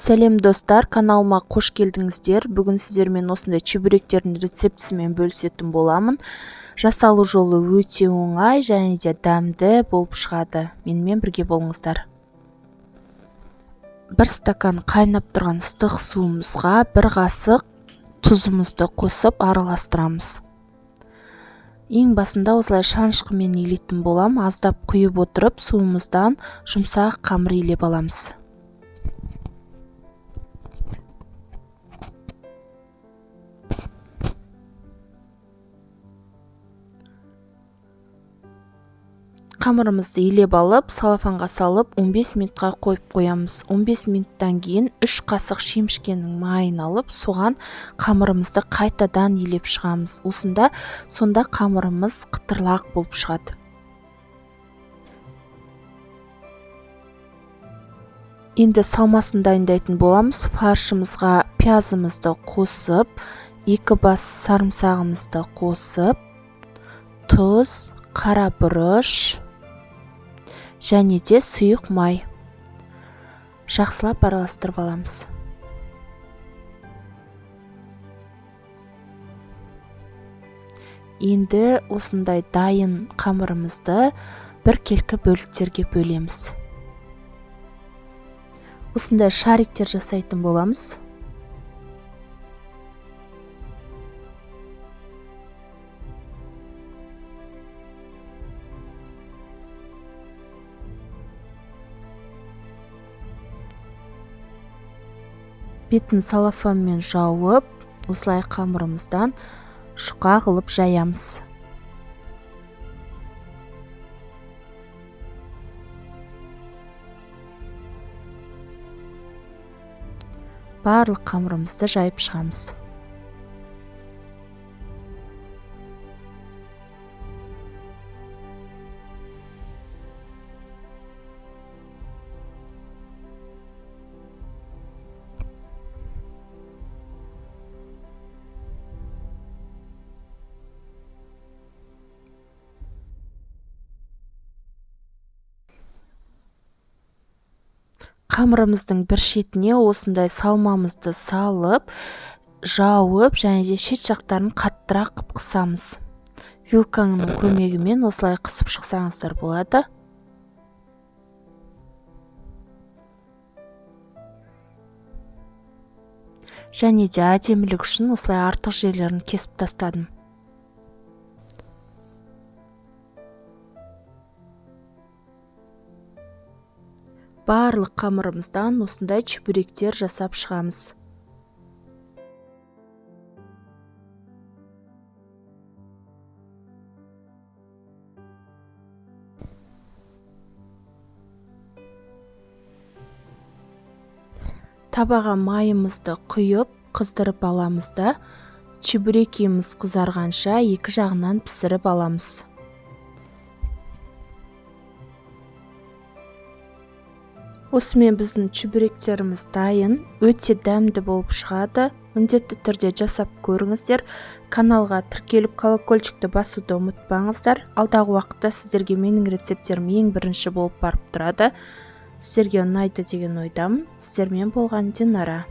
Сәлем достар, каналыма қош келдіңіздер. Бүгін сіздермен осындай чебуректердің рецептісімен бөлісетін боламын. Жасалу жолы өте оңай және де дәмді болып шығады. Менімен бірге болыңыздар. Бір стакан қайнап тұрған ыстық суымызға бір қасық тұзымызды қосып араластырамыз. Ең басында осылай шанышқымен илейтін болам. Аздап құйып отырып, суымыздан жұмсақ қамыр илеп аламыз. Қамырымызды илеп алып, салафанға салып 15 минутқа қойып қоямыз. 15 минуттан кейін 3 қасық шемішкенің майын алып, соған қамырымызды қайтадан илеп шығамыз. Сонда қамырымыз қытырлақ болып шығады. Енді салмасын дайындайтын боламыз. Фаршымызға пиязымызды қосып, 2 бас сарымсағымызды қосып, тұз, қара бұрыш және де сұйық май жақсылап араластырып аламыз. Енді осындай дайын қамырымызды біркелкі бөліктерге бөлеміз. Осындай шариктер жасайтын боламыз. Бетін салафанмен жауып, осылай қамырымыздан жұқа қылып жаямыз. Барлық қамырымызды жайып шығамыз. Қамырымыздың бір шетіне осындай салмамызды салып, жауып және де шет жақтарын қаттырақ қып қысамыз. Вилканың көмегімен осылай қысып шықсаңыздар болады. Және де әдемілік үшін осылай артық жерлерін кесіп тастадым. Барлық қамырымыздан осындай чебуректер жасап шығамыз. Табаға майымызды құйып, қыздырып аламыз да, чебурекіміз қызарғанша екі жағынан пісіріп аламыз. Осымен біздің чебуректеріміз дайын, өте дәмді болып шығады. Міндетті түрде жасап көріңіздер. Каналға тіркеліп колокольчикті басуды ұмытпаңыздар. Алдағы уақытта сіздерге менің рецептерім ең бірінші болып барып тұрады. Сіздерге ұнайды деген ойдамын. Сіздермен болған Динара.